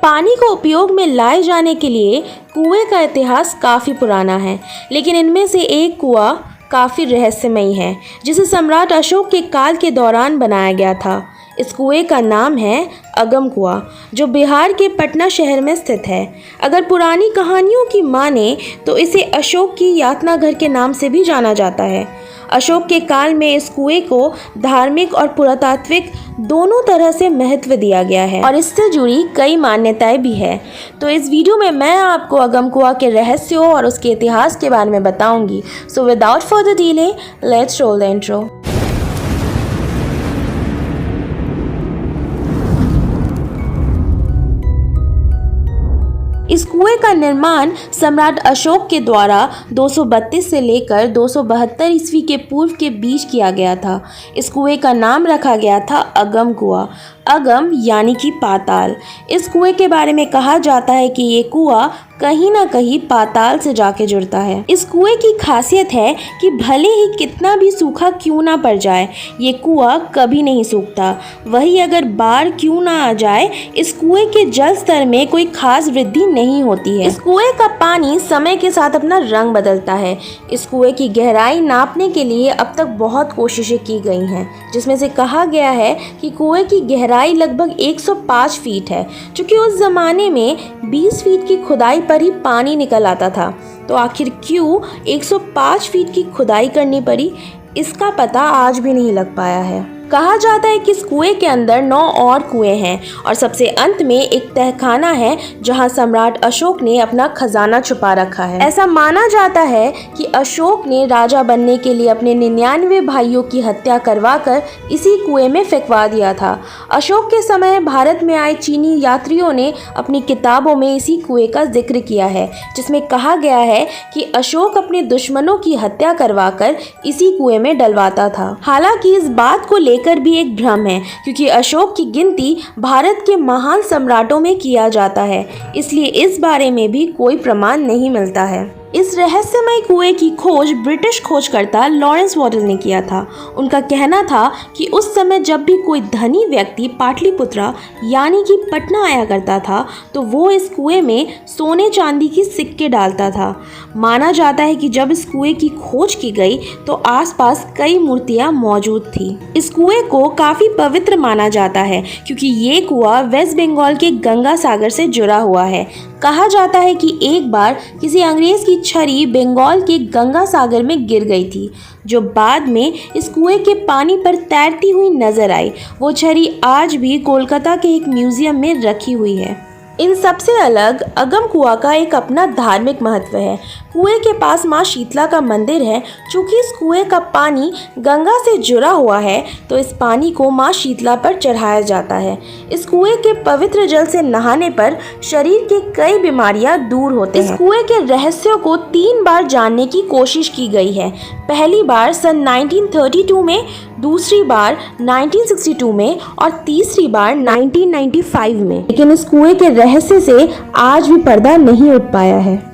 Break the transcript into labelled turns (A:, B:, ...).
A: पानी को उपयोग में लाए जाने के लिए कुएं का इतिहास काफ़ी पुराना है, लेकिन इनमें से एक कुआं काफ़ी रहस्यमयी है, जिसे सम्राट अशोक के काल के दौरान बनाया गया था। इस कुएं का नाम है अगम कुआं, जो बिहार के पटना शहर में स्थित है। अगर पुरानी कहानियों की माने तो इसे अशोक की यातना घर के नाम से भी जाना जाता है। अशोक के काल में इस कुएं को धार्मिक और पुरातात्विक दोनों तरह से महत्व दिया गया है और इससे जुड़ी कई मान्यताएं भी है। तो इस वीडियो में मैं आपको अगम कुआं के रहस्यों और उसके इतिहास के बारे में बताऊंगी। So without further delay, let's roll the intro. इस कुएं का निर्माण सम्राट अशोक के द्वारा 232 से लेकर 272 ईस्वी के पूर्व के बीच किया गया था। इस कुएं का नाम रखा गया था अगम कुआं। अगम यानी कि पाताल। इस कुएं के बारे में कहा जाता है कि ये कुआं कहीं ना कहीं पाताल से जाके जुड़ता है। इस कुएं की खासियत है कि भले ही कितना भी सूखा क्यों ना पड़ जाए, ये कुआं कभी नहीं सूखता। वही अगर बाढ़ क्यों ना आ जाए, इस कुएं के जल स्तर में कोई खास वृद्धि नहीं होती है। इस कुएं का पानी समय के साथ अपना रंग बदलता है। इस कुएं की गहराई नापने के लिए अब तक बहुत कोशिशें की गई हैं, जिसमें से कहा गया है कि कुएं की गहराई लगभग 105 फीट है, क्योंकि उस जमाने में 20 फीट की खुदाई पर ही पानी निकल आता था। तो आखिर क्यों 105 फीट की खुदाई करनी पड़ी, इसका पता आज भी नहीं लग पाया है। कहा जाता है कि इस कुएं के अंदर 9 और कुएं हैं और सबसे अंत में एक तहखाना है, जहां सम्राट अशोक ने अपना खजाना छुपा रखा है। ऐसा माना जाता है कि अशोक ने राजा बनने के लिए अपने 99 भाइयों की हत्या करवाकर इसी कुएं में फेंकवा दिया था। अशोक के समय भारत में आए चीनी यात्रियों ने अपनी किताबों में इसी कुएं का जिक्र किया है, जिसमें कहा गया है कि अशोक अपने दुश्मनों की हत्या करवाकर इसी कुएं में डलवाता था। हालांकि इस बात को लेकर भी एक भ्रम है, क्योंकि अशोक की गिनती भारत के महान सम्राटों में किया जाता है, इसलिए इस बारे में भी कोई प्रमाण नहीं मिलता है। इस रहस्यमय कुएं की खोज ब्रिटिश खोजकर्ता लॉरेंस वॉडल ने किया था। उनका कहना था कि उस समय जब भी कोई धनी व्यक्ति पाटलिपुत्रा यानी कि पटना आया करता था, तो वो इस कुएं में सोने चांदी की सिक्के डालता था। माना जाता है कि जब इस कुएं की खोज की गई तो आसपास कई मूर्तियां मौजूद थी। इस कुएं को काफ़ी पवित्र माना जाता है, क्योंकि ये कुआं वेस्ट बंगाल के गंगा सागर से जुड़ा हुआ है। कहा जाता है कि एक बार किसी अंग्रेज की छड़ी बंगाल के गंगा सागर में गिर गई थी, जो बाद में इस कुएं के पानी पर तैरती हुई नजर आई। वो छड़ी आज भी कोलकाता के एक म्यूजियम में रखी हुई है। इन सबसे अलग अगम कुआं का एक अपना धार्मिक महत्व है। कुएं के पास माँ शीतला का मंदिर है। चूँकि इस कुएं का पानी गंगा से जुड़ा हुआ है, तो इस पानी को माँ शीतला पर चढ़ाया जाता है। इस कुएं के पवित्र जल से नहाने पर शरीर की कई बीमारियां दूर होते हैं। इस कुएं के रहस्यों को 3 बार जानने की कोशिश की गई है। पहली बार सन 1932 में, दूसरी बार 1962 में और तीसरी बार 1995 में, लेकिन इस कुएं के रहस्य से आज भी पर्दा नहीं उठ पाया है।